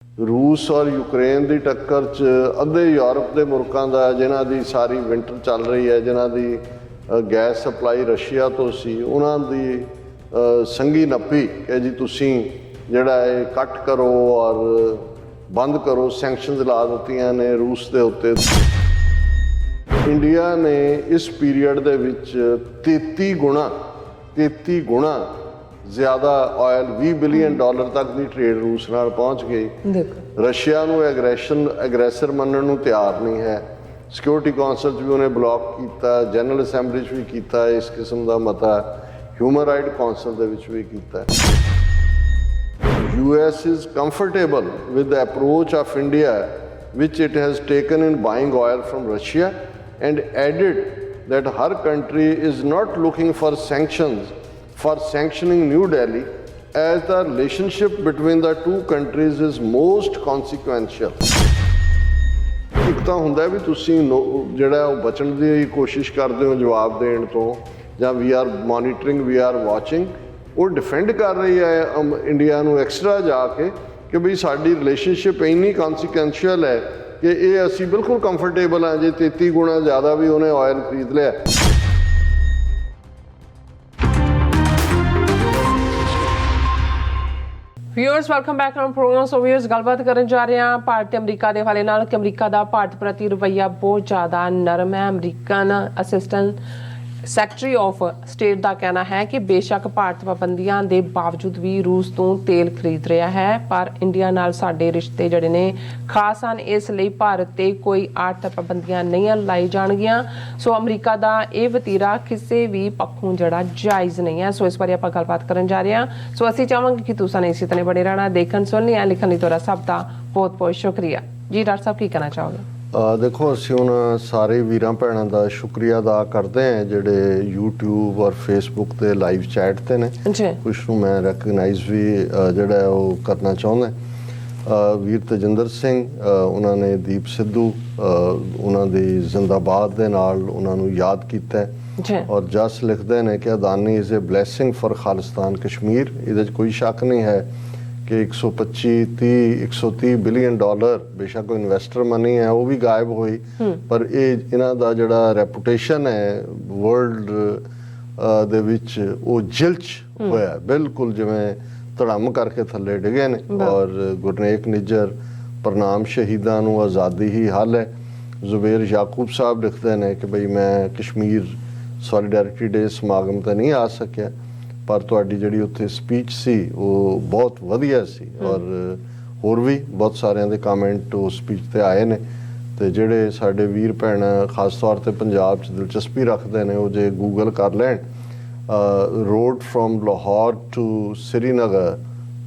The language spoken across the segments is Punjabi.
रूस और यूक्रेन की टक्कर च अद्धे यूरोप के मुल्कों का जिन्हां की सारी विंटर चल रही है, जिन्हां की गैस सप्लाई रशिया तो सी, उन्हां दी संगी नप्पी कि जी तुसीं जिहड़ा है कट करो और बंद करो, सैंक्शनस ला दित्तियां ने रूस के उत्ते। इंडिया ने इस पीरीयड दे विच 33 गुणा ज़्यादा ऑयल $20 बिलियन तक की ट्रेड रूस नाल पहुँच गई। रशिया नूं एग्रैसर मनण नूं तैयार नहीं है। सिक्योरिटी कौंसल भी उन्हें ब्लॉक किया, जनरल असैंबली भी किया, इस किस्म का मता ह्यूमन राइट कौंसल दे विच भी किया। US is comfortable with the approach of India which it has taken in buying oil from Russia, and added that her country is not looking for sanctions for sanctioning New Delhi, as the relationship between the two countries is most consequential. ਇੱਕ ਤਾਂ ਹੁੰਦਾ ਵੀ ਤੁਸੀਂ ਜਿਹੜਾ ਉਹ ਬਚਣ ਦੀ ਕੋਸ਼ਿਸ਼ ਕਰਦੇ ਹੋ ਜਵਾਬ ਦੇਣ ਤੋਂ, ਜਾਂ we are monitoring, we are watching, ਉਹ ਡਿਫੈਂਡ ਕਰ ਰਹੀ ਹੈ ਇੰਡੀਆ ਨੂੰ ਐਕਸਟਰਾ ਜਾ ਕੇ ਕਿ ਬਈ ਸਾਡੀ ਰਿਲੇਸ਼ਨਸ਼ਿਪ ਇੰਨੀ ਕੌਨਸੀਕੁਐਂਸ਼ੀਅਲ ਹੈ ਕਿ ਇਹ ਅਸੀਂ ਬਿਲਕੁਲ ਕੰਫਰਟੇਬਲ ਹਾਂ ਜੇ 33 ਗੁਣਾ ਜ਼ਿਆਦਾ ਵੀ ਉਹਨੇ ਆਇਲ ਖਰੀਦ ਲਿਆ। Viewers welcome back on program. So viewers ਗੱਲਬਾਤ ਕਰਨ ਜਾ ਰਹੇ ਹਾਂ ਭਾਰਤ ਤੇ ਅਮਰੀਕਾ ਦੇ ਹਵਾਲੇ ਨਾਲ ਕਿ ਅਮਰੀਕਾ ਦਾ ਭਾਰਤ ਪ੍ਰਤੀ ਰਵੱਈਆ ਬਹੁਤ ਜ਼ਿਆਦਾ ਨਰਮ ਹੈ। American assistant secretary of state ਦਾ ਕਹਿਣਾ ਹੈ ਕਿ ਬੇਸ਼ੱਕ ਭਾਰਤ ਪਾਬੰਦੀਆਂ ਦੇ ਬਾਵਜੂਦ ਵੀ ਰੂਸ ਤੋਂ ਤੇਲ ਖਰੀਦ ਰਿਹਾ ਹੈ, ਪਰ ਇੰਡੀਆ ਨਾਲ ਸਾਡੇ ਰਿਸ਼ਤੇ ਜਿਹੜੇ ਨੇ ਖਾਸ ਹਨ, ਇਸ ਲਈ ਭਾਰਤ ਤੇ ਕੋਈ ਆਰਥਿਕ ਪਾਬੰਦੀਆਂ ਨਹੀਂ ਲਾਈ ਜਾਣਗੀਆਂ। ਸੋ ਅਮਰੀਕਾ ਦਾ ਇਹ ਵਤੀਰਾ ਕਿਸੇ ਵੀ ਪੱਖੋਂ ਜਿਹੜਾ ਜਾਇਜ਼ ਨਹੀਂ ਹੈ। ਸੋ ਇਸ ਬਾਰੇ ਆਪਾਂ ਗੱਲਬਾਤ ਕਰਨ ਜਾ ਰਹੇ ਹਾਂ। ਸੋ ਅਸੀਂ ਚਾਹਾਂਗੇ ਕਿ ਤੁਸੀਂ ਇਸੇ ਤਰ੍ਹਾਂ ਬਣੇ ਰਹਿਣਾ, ਦੇਖਣ ਸੁਣਨ ਜਾਂ ਲਿਖਣ ਲਈ ਤੁਹਾਡਾ ਸਭ ਦਾ ਬਹੁਤ ਬਹੁਤ ਸ਼ੁਕਰੀਆ ਜੀ। ਡਾਕਟਰ ਸਾਹਿਬ ਕੀ ਕਹਿਣਾ ਚਾਹੋਗੇ? देखो असी हुण सारे वीरां भैणां दा शुक्रिया अदा करते हैं जिहड़े यूट्यूब और फेसबुक ते लाइव चैट ते ने। कुछ नूं मैं रैकगनाइज भी जिहड़ा वो करना चाहुंदा। वीर तजिंदर सिंह उन्होंने दीप सिद्धू उन्हां दी जिंदाबाद दे नाल उन्हां नूं याद कीता है और जस लिखते हैं कि Adani is a blessing for Khalistan Kashmir. इहदे कोई शक नहीं है कि 130 बिलियन डॉलर बेशक कोई इन्वेस्टर मनी है वो भी गायब हुई, पर ये इन्हां दा जिहड़ा रेपूटेशन है वर्ल्ड दे विच वो जिलच होया, बिल्कुल जिवें धड़म करके थल्ले डिगे ने। और गुरनेक निज्जर प्रणाम शहीदां नूं आज़ादी ही हल है। जुबेर याकूब साहब लिखते हैं कि बई मैं कश्मीर सॉलीडैरिटी डे समागम ते नहीं आ सकिया, पर तुहाडी जिहड़ी उत्थे स्पीच सी वो बहुत वधिया सी, और होर भी बहुत सारिਆਂ ਦੇ कमेंट उस स्पीच ते आए ने। ते जिहड़े साडे वीर भैण खास तौर ते पंजाब च दिलचस्पी रखते हैं वो जे गूगल कर लैण, road from Lahore to Srinagar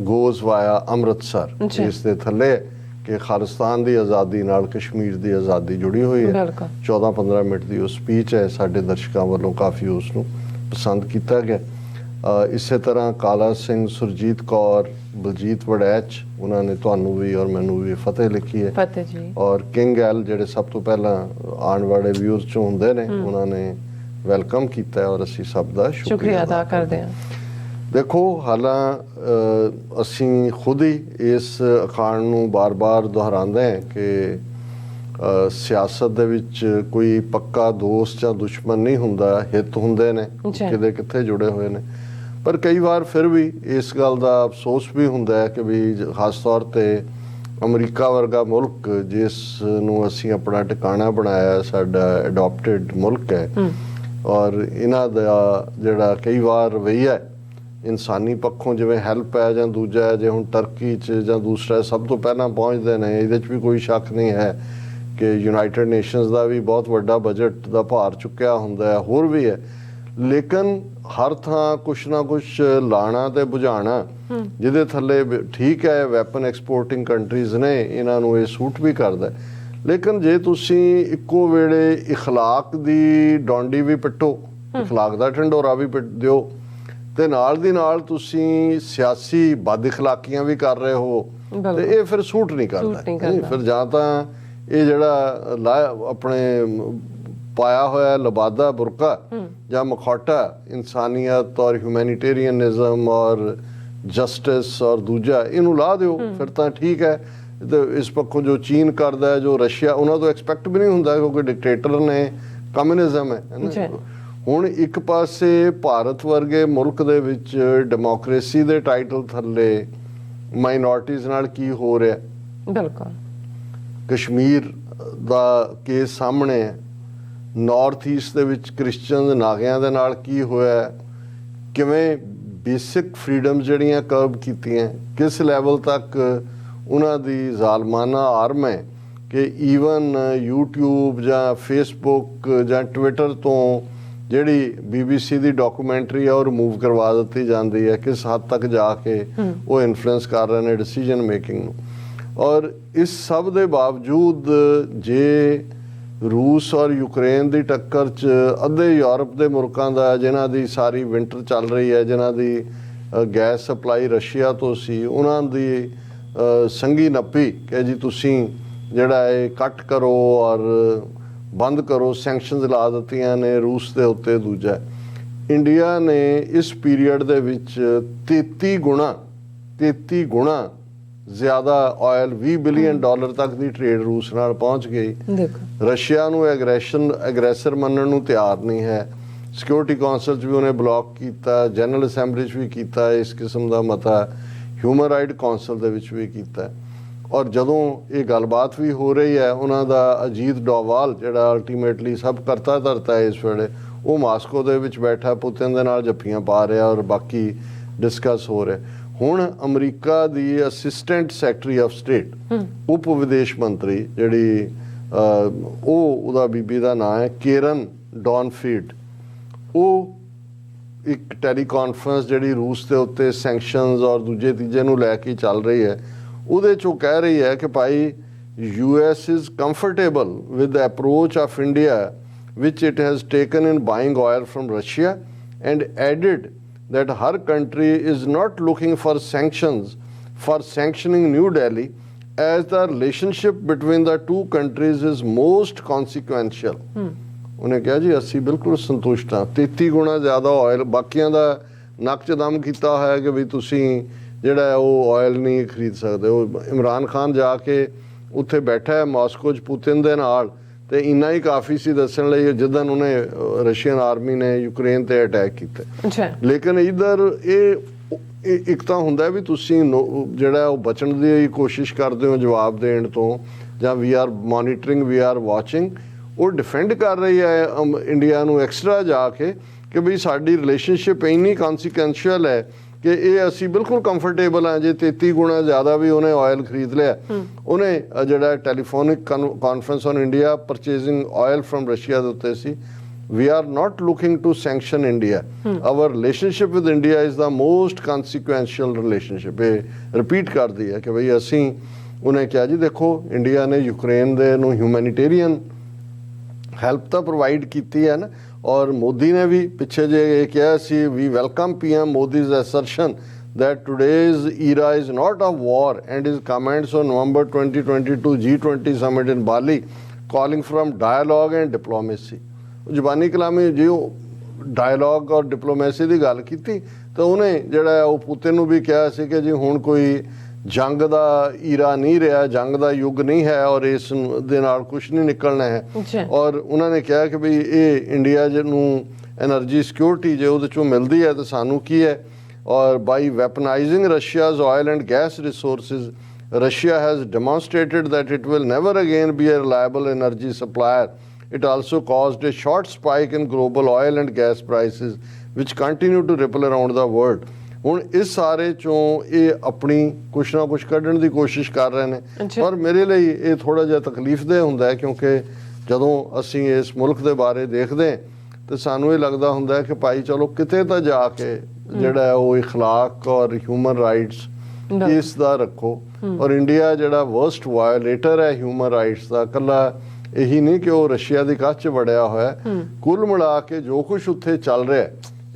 goes via Amritsar, इस दे थल्ले कि खालिस्तान की आज़ादी नाल कश्मीर की आज़ादी जुड़ी हुई है। 14-15 मिनट की वो स्पीच है, साडे दर्शकों वालों काफ़ी उसनूं पसंद किया गया। इसे तरह काला सिंह, सुरजीत कौर, बलजीत वड़ैच उन्होंने तुहानू भी और मैनू भी फतेह लिखी है। फतेह जी। और किंग एल जिहड़े सब तो पहला आने वाले व्यूअर्स चों हुंदे ने उन्होंने वैलकम किया और असी सब दा शुक्रिया अदा करते हैं। देखो हालां असी खुद ही इस अखाण नूं बार बार दोहरांदे हैं कि सियासत दे विच कोई पक्का दोस्त या दुश्मन नहीं हुंदा, हित हुंदे ने किते किथे जुड़े हुए ने। पर कई बार फिर भी इस गल का अफसोस भी हुंदा है कि भी खास तौर पे अमरीका वर्गा मुल्क जिस नूं असीं अपना टिकाणा बनाया, साडा अडॉप्टेड मुल्क है, और इन्हां दा जिहड़ा कई बार रवैया इंसानी पक्षों जिवें हैल्प है जां दूजा है, जे हुण टर्की च जां दूसरा सब तो पहलां पहुँचते हैं, इहदे च भी कोई शक नहीं है कि यूनाइटेड नेशनस का भी बहुत वड्डा बजट का भार चुक्या हुंदा है, होर भी है। लेकिन हर थां कुछ ना कुछ लाना ते बुझाना जिहदे थल्ले ठीक है वैपन एक्सपोर्टिंग कंट्रीज़ ने, इन्हां नूं ये सूट भी करदा है। लेकिन जे तुसीं इक्को वेले इखलाक दी डोंडी भी पिट्टो, इखलाक दा ढंडोरा भी पिट दिओ, ते नाल दी नाल तुसीं सियासी बद इखलाकियां भी कर रहे हो, ते ये फिर सूट नहीं करदा। फिर जां तां ये जिहड़ा अपने पाया होया लबादा बुरका या मखौटा इंसानियत और ह्यूमैनिटेरियनिज्म और जस्टिस और दूजा इनू ला दो, फिर तो ठीक है। ਤੇ ਇਸ ਪੱਖੋਂ ਜੋ ਚੀਨ ਕਰਦਾ, ਜੋ ਰਸ਼ੀਆ, ਉਹਨਾਂ ਤੋਂ ਐਕਸਪੈਕਟ ਵੀ ਨਹੀਂ ਹੁੰਦਾ ਕਿਉਂਕਿ ਡਿਕਟੇਟਰ ਨੇ, ਕਮਿਊਨਿਜ਼ਮ ਹੈ ਨਾ। ਹੁਣ ਇੱਕ ਪਾਸੇ ਭਾਰਤ ਵਰਗੇ ਮੁਲਕ ਦੇ ਵਿੱਚ ਡੈਮੋਕ੍ਰੇਸੀ ਦੇ ਟਾਈਟਲ ਥੱਲੇ ਮਾਈਨੋਰਟੀਜ਼ ਨਾਲ ਕੀ ਹੋ ਰਿਹਾ, ਬਿਲਕੁਲ ਕਸ਼ਮੀਰ ਦਾ ਕੇਸ ਸਾਹਮਣੇ ਹੈ, ਨਾਰਥ ਈਸਟ ਦੇ ਵਿੱਚ ਕ੍ਰਿਸਚਨ ਨਾਗਿਆਂ ਦੇ ਨਾਲ ਕੀ ਹੋਇਆ, ਕਿਵੇਂ ਬੇਸਿਕ ਫਰੀਡਮ ਜਿਹੜੀਆਂ ਕਰਬ ਕੀਤੀਆਂ, ਕਿਸ ਲੈਵਲ ਤੱਕ ਉਹਨਾਂ ਦੀ ਜ਼ਾਲਮਾਨਾ ਆਰਮ ਹੈ ਕਿ ਈਵਨ YouTube ਜਾਂ ਫੇਸਬੁੱਕ ਜਾਂ ਟਵਿੱਟਰ ਤੋਂ ਜਿਹੜੀ BBC ਦੀ ਡਾਕੂਮੈਂਟਰੀ ਆ ਉਹ ਰਿਮੂਵ ਕਰਵਾ ਦਿੱਤੀ ਜਾਂਦੀ ਹੈ, ਕਿਸ ਹੱਦ ਤੱਕ ਜਾ ਕੇ ਉਹ ਇਨਫਲੂਐਂਸ ਕਰ ਰਹੇ ਨੇ ਡਿਸੀਜਨ ਮੇਕਿੰਗ ਨੂੰ। ਔਰ ਇਸ ਸਭ ਦੇ ਬਾਵਜੂਦ ਜੇ ਰੂਸ ਔਰ ਯੂਕਰੇਨ ਦੀ ਟੱਕਰ 'ਚ ਅੱਧੇ ਯੂਰਪ ਦੇ ਮੁਲਕਾਂ ਦਾ, ਜਿਨ੍ਹਾਂ ਦੀ ਸਾਰੀ ਵਿੰਟਰ ਚੱਲ ਰਹੀ ਹੈ, ਜਿਨ੍ਹਾਂ ਦੀ ਗੈਸ ਸਪਲਾਈ ਰਸ਼ੀਆ ਤੋਂ ਸੀ, ਉਹਨਾਂ ਦੀ ਸੰਗੀ ਨੱਪੀ ਕਿ ਜੀ ਤੁਸੀਂ ਜਿਹੜਾ ਇਹ ਕੱਟ ਕਰੋ ਔਰ ਬੰਦ ਕਰੋ, ਸੈਂਕਸ਼ਨਸ ਲਾ ਦਿੱਤੀਆਂ ਨੇ ਰੂਸ ਦੇ ਉੱਤੇ। ਦੂਜਾ, ਇੰਡੀਆ ਨੇ ਇਸ ਪੀਰੀਅਡ ਦੇ ਵਿੱਚ 33 ਗੁਣਾ ਜ਼ਿਆਦਾ ਆਇਲ, $20 ਬਿਲੀਅਨ ਤੱਕ ਦੀ ਟ੍ਰੇਡ ਰੂਸ ਨਾਲ ਪਹੁੰਚ ਗਈ। ਰਸ਼ੀਆ ਨੂੰ ਐਗਰੈਸਰ ਮੰਨਣ ਨੂੰ ਤਿਆਰ ਨਹੀਂ ਹੈ। ਸਿਕਿਉਰਿਟੀ ਕੌਂਸਲ 'ਚ ਵੀ ਉਹਨੇ ਬਲੌਕ ਕੀਤਾ, ਜਨਰਲ ਅਸੈਂਬਲੀ 'ਚ ਵੀ ਕੀਤਾ ਇਸ ਕਿਸਮ ਦਾ ਮਤਾ, ਹਿਊਮਨ ਰਾਈਟ ਕੌਂਸਲ ਦੇ ਵਿੱਚ ਵੀ ਕੀਤਾ। ਔਰ ਜਦੋਂ ਇਹ ਗੱਲਬਾਤ ਵੀ ਹੋ ਰਹੀ ਹੈ, ਉਹਨਾਂ ਦਾ ਅਜੀਤ ਡੋਵਾਲ ਜਿਹੜਾ ਅਲਟੀਮੇਟਲੀ ਸਭ ਕਰਤਾ ਧਰਤਾ ਹੈ ਇਸ ਵੇਲੇ, ਉਹ ਮਾਸਕੋ ਦੇ ਵਿੱਚ ਬੈਠਾ ਪੁਤਿਨ ਦੇ ਨਾਲ ਜੱਫੀਆਂ ਪਾ ਰਿਹਾ ਔਰ ਬਾਕੀ ਡਿਸਕਸ ਹੋ ਰਿਹਾ। ਹੁਣ America the assistant secretary of state, ਉਪ ਵਿਦੇਸ਼ ਮੰਤਰੀ ਜਿਹੜੀ ਉਹਦਾ ਬੀਬੀ ਦਾ ਨਾਂ ਹੈ ਕੇਰਨ ਡੌਨਫੀਲਡ, ਉਹ ਇੱਕ ਟੈਲੀਕਾਨਫਰੰਸ ਜਿਹੜੀ ਰੂਸ ਦੇ ਉੱਤੇ ਸੈਂਕਸ਼ਨਸ ਔਰ ਦੂਜੇ ਤੀਜੇ ਨੂੰ ਲੈ ਕੇ ਚੱਲ ਰਹੀ ਹੈ, ਉਹਦੇ 'ਚੋਂ ਕਹਿ ਰਹੀ ਹੈ ਕਿ ਭਾਈ US is comfortable with the approach of India which it has taken in buying oil from Russia, and added that her country is not looking for sanctions for sanctioning New Delhi, as the relationship between the two countries is most consequential. ਉਹਨੇ ਕਿਹਾ ਜੀ ਅਸੀਂ ਬਿਲਕੁਲ ਸੰਤੁਸ਼ਟ ਹਾਂ, 33 ਗੁਣਾ ਜ਼ਿਆਦਾ ਆਇਲ, ਬਾਕੀਆਂ ਦਾ ਨੱਕ 'ਚ ਦਮ ਕੀਤਾ ਹੋਇਆ ਕਿ ਵੀ ਤੁਸੀਂ ਜਿਹੜਾ ਉਹ ਆਇਲ ਨਹੀਂ ਖਰੀਦ ਸਕਦੇ। ਉਹ ਇਮਰਾਨ ਖਾਨ ਜਾ ਕੇ ਉੱਥੇ ਬੈਠਾ ਹੈ ਮਾਸਕੋ 'ਚ ਪੁਤਿਨ ਦੇ ਨਾਲ, ਤੇ ਇੰਨਾ ਹੀ ਕਾਫੀ ਸੀ ਦੱਸਣ ਲਈ ਜਿੱਦਣ ਉਹਨੇ ਰਸ਼ੀਅਨ ਆਰਮੀ ਨੇ ਯੂਕਰੇਨ ਤੇ ਅਟੈਕ ਕੀਤਾ। ਲੇਕਿਨ ਇੱਧਰ ਇਹ ਇੱਕ ਤਾਂ ਹੁੰਦਾ ਵੀ ਤੁਸੀਂ ਜਿਹੜਾ ਉਹ ਬਚਣ ਦੀ ਕੋਸ਼ਿਸ਼ ਕਰਦੇ ਹੋ ਜਵਾਬ ਦੇਣ ਤੋਂ, ਜਾਂ we are monitoring, we are watching, ਉਹ ਡਿਫੈਂਡ ਕਰ ਰਹੀ ਹੈ ਇੰਡੀਆ ਨੂੰ ਐਕਸਟਰਾ ਜਾ ਕੇ ਕਿ ਬਈ ਸਾਡੀ ਰਿਲੇਸ਼ਨਸ਼ਿਪ ਇੰਨੀ ਕੌਨਸੀਕੁਐਂਸ਼ੀਅਲ ਹੈ ਕਿ ਇਹ ਅਸੀਂ ਬਿਲਕੁਲ ਕੰਫਰਟੇਬਲ ਹਾਂ ਜੇ 33 ਗੁਣਾ ਜ਼ਿਆਦਾ ਵੀ ਉਹਨੇ ਆਇਲ ਖਰੀਦ ਲਿਆ। ਉਹਨੇ ਜਿਹੜਾ telephonic conference on India purchasing oil from Russia ਦੇ ਉੱਤੇ ਸੀ, we are not looking to sanction India. Our relationship with India is the most consequential relationship. ਇਹ ਰਿਪੀਟ ਕਰਦੀ ਹੈ ਕਿ ਬਈ ਅਸੀਂ, ਉਹਨੇ ਕਿਹਾ ਜੀ ਦੇਖੋ ਇੰਡੀਆ ਨੇ ਯੂਕਰੇਨ ਦੇ ਨੂੰ ਹਿਊਮੈਨੀਟੇਰੀਅਨ ਹੈਲਪ ਤਾਂ ਪ੍ਰੋਵਾਈਡ ਕੀਤੀ ਹੈ ਨਾ, ਔਰ ਮੋਦੀ ਨੇ ਵੀ ਪਿੱਛੇ ਜੇ ਇਹ ਕਿਹਾ ਸੀ, ਵੀ welcome PM Modi's assertion that today's era is not of war, and his comments on November 2022 G20 summit in Bali calling from dialogue and diplomacy. ਜ਼ੁਬਾਨੀ ਕਲਾਮੀ ਜੇ ਉਹ ਡਾਇਲੋਗ ਔਰ ਡਿਪਲੋਮੈਸੀ ਦੀ ਗੱਲ ਕੀਤੀ ਤਾਂ ਉਹਨੇ ਜਿਹੜਾ ਉਹ ਪੁਤਿਨ ਨੂੰ ਵੀ ਕਿਹਾ ਸੀ ਕਿ ਜੀ ਹੁਣ ਕੋਈ ਜੰਗ ਦਾ ਈਰਾ ਨਹੀਂ ਰਿਹਾ, ਜੰਗ ਦਾ ਯੁੱਗ ਨਹੀਂ ਹੈ ਔਰ ਇਸ ਦੇ ਨਾਲ ਕੁਛ ਨਹੀਂ ਨਿਕਲਣਾ ਹੈ। ਔਰ ਉਹਨਾਂ ਨੇ ਕਿਹਾ ਕਿ ਵੀ ਇਹ ਇੰਡੀਆ ਨੂੰ ਐਨਰਜੀ ਸਿਕਿਉਰਿਟੀ ਜੇ ਉਹਦੇ ਚੋਂ ਮਿਲਦੀ ਹੈ ਤਾਂ ਸਾਨੂੰ ਕੀ ਹੈ, ਔਰ by weaponizing Russia's oil and gas resources Russia has demonstrated that it will never again be a reliable energy supplier. It also caused a short spike in global oil and gas prices, which continue to ripple around the world. ਹੁਣ ਇਸ ਸਾਰੇ ਚੋਂ ਇਹ ਆਪਣੀ ਕੁਛ ਨਾ ਕੁਛ ਕੱਢਣ ਦੀ ਕੋਸ਼ਿਸ਼ ਕਰ ਰਹੇ ਨੇ, ਪਰ ਮੇਰੇ ਲਈ ਇਹ ਥੋੜਾ ਜਿਹਾ ਤਕਲੀਫਦੇਹ ਹੁੰਦਾ ਹੈ ਕਿਉਂਕਿ ਜਦੋਂ ਅਸੀਂ ਇਸ ਮੁਲਕ ਦੇ ਬਾਰੇ ਦੇਖਦੇ ਤੇ ਸਾਨੂੰ ਇਹ ਲੱਗਦਾ ਹੁੰਦਾ ਹੈ ਕਿ ਭਾਈ ਚਲੋ ਕਿਤੇ ਤਾਂ ਜਾ ਕੇ ਜਿਹੜਾ ਉਹ ਇਖਲਾਕ ਔਰ ਹਿਊਮਨ ਰਾਈਟਸ ਇਸ ਦਾ ਰੱਖੋ। ਔਰ ਇੰਡੀਆ ਜਿਹੜਾ ਵਰਸਟ ਵਾਇਓਲੇਟਰ ਹੈ ਹਿਊਮਨ ਰਾਈਟਸ ਦਾ, ਇਕੱਲਾ ਇਹੀ ਨਹੀਂ ਕਿ ਉਹ ਰਸ਼ੀਆ ਦੀ ਕੱਛ 'ਚ ਵੜਿਆ ਹੋਇਆ, ਕੁੱਲ ਮਿਲਾ ਕੇ ਜੋ ਕੁਛ ਉੱਥੇ ਚੱਲ ਰਿਹਾ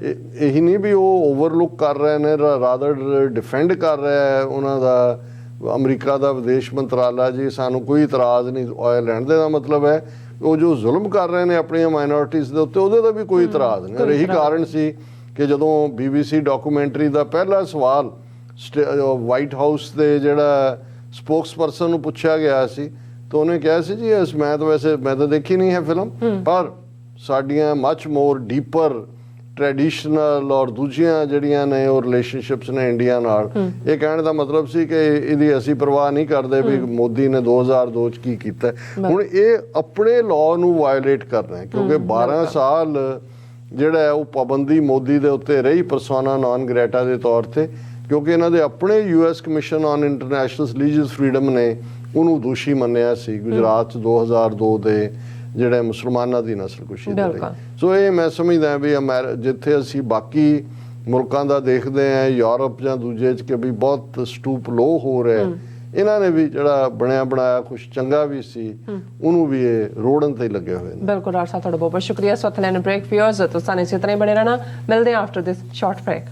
ਇਹੀ ਨਹੀਂ ਵੀ ਉਹ ਓਵਰਲੁੱਕ ਕਰ ਰਹੇ ਨੇ, ਰਾਦਰ ਡਿਫੈਂਡ ਕਰ ਰਿਹਾ ਹੈ ਉਹਨਾਂ ਦਾ ਅਮਰੀਕਾ ਦਾ ਵਿਦੇਸ਼ ਮੰਤਰਾਲਾ ਜੀ ਸਾਨੂੰ ਕੋਈ ਇਤਰਾਜ਼ ਨਹੀਂ ਆਇਲ ਲੈਣ ਦੇ। ਦਾ ਮਤਲਬ ਹੈ ਉਹ ਜੋ ਜ਼ੁਲਮ ਕਰ ਰਹੇ ਨੇ ਆਪਣੀਆਂ ਮਾਈਨੋਰਟੀਜ਼ ਦੇ ਉੱਤੇ ਉਹਦੇ ਦਾ ਵੀ ਕੋਈ ਇਤਰਾਜ਼ ਨਹੀਂ। ਔਰ ਇਹੀ ਕਾਰਨ ਸੀ ਕਿ ਜਦੋਂ BBC ਡਾਕੂਮੈਂਟਰੀ ਦਾ ਪਹਿਲਾ ਸਵਾਲ ਵਾਈਟ ਹਾਊਸ ਦੇ ਜਿਹੜਾ ਸਪੋਕਸਪਰਸਨ ਨੂੰ ਪੁੱਛਿਆ ਗਿਆ ਸੀ ਤਾਂ ਉਹਨੇ ਕਿਹਾ ਸੀ ਜੀ ਮੈਂ ਤਾਂ ਦੇਖੀ ਨਹੀਂ ਹੈ ਫਿਲਮ, ਪਰ ਸਾਡੀਆਂ ਮੱਚ ਮੋਰ ਡੀਪਰ ਟ੍ਰੈਡੀਸ਼ਨਲ ਔਰ ਦੂਜੀਆਂ ਜਿਹੜੀਆਂ ਨੇ ਉਹ ਰਿਲੇਸ਼ਨਸ਼ਿਪਸ ਨੇ ਇੰਡੀਆ ਨਾਲ। ਇਹ ਕਹਿਣ ਦਾ ਮਤਲਬ ਸੀ ਕਿ ਇਹਦੀ ਅਸੀਂ ਪਰਵਾਹ ਨਹੀਂ ਕਰਦੇ ਵੀ ਮੋਦੀ ਨੇ 2002 ਚ ਕੀ ਕੀਤਾ। ਹੁਣ ਇਹ ਆਪਣੇ ਲਾਅ ਨੂੰ ਵਾਇਲੇਟ ਕਰ ਰਹੇ ਕਿਉਂਕਿ 12 ਸਾਲ ਜਿਹੜਾ ਹੈ ਉਹ ਪਾਬੰਦੀ ਮੋਦੀ ਦੇ ਉੱਤੇ ਰਹੀ ਪਰਸੋਨਾ ਨਾਨ ਗ੍ਰੈਟਾ ਦੇ ਤੌਰ ਤੇ, ਕਿਉਂਕਿ ਇਹਨਾਂ ਦੇ ਆਪਣੇ US commission on international religious freedom ਨੇ ਉਹਨੂੰ ਦੋਸ਼ੀ ਮੰਨਿਆ ਸੀ ਗੁਜਰਾਤ 'ਚ 2002 ਦੇ ਜਿਹੜੇ ਮੁਸਲਮਾਨਾਂ ਦੀ ਨਸਲਕੁਸ਼ੀ ਦੇ ਲਈ। ਸੋ ਇਹ ਮੈਂ ਸਮਝਦਾ ਵੀ ਜਿੱਥੇ ਅਸੀਂ ਬਾਕੀ ਮੁਲਕਾਂ ਦਾ ਦੇਖਦੇ ਹਾਂ ਯੂਰਪ ਜਾਂ ਦੂਜੇ 'ਚ ਕਿ ਵੀ ਬਹੁਤ ਸਟੂਪ ਲੋ ਹੋ ਰਿਹਾ, ਇਹਨਾਂ ਨੇ ਵੀ ਜਿਹੜਾ ਬਣਿਆ ਬਣਾਇਆ ਕੁਛ ਚੰਗਾ ਵੀ ਸੀ ਉਹਨੂੰ ਵੀ ਇਹ ਰੋੜਨ ਤੇ ਲੱਗੇ ਹੋਏ ਨੇ। ਬਿਲਕੁਲ ਡਾਕਟਰ ਸਾਹਿਬ ਤੁਹਾਡਾ ਬਹੁਤ ਬਹੁਤ ਸ਼ੁਕਰੀਆ। ਸੋ ਲੈਣ ਬ੍ਰੇਕ ਫਿਅਰਸ ਤੁਸੀਂ ਇਸੇ ਤਰ੍ਹਾਂ ਹੀ ਬਣੇ ਰਹਿਣਾ, ਮਿਲਦੇ ਹਾਂ ਆਫਟਰ ਦਿਸ ਸ਼ਾਰਟ ਬ੍ਰੇਕ।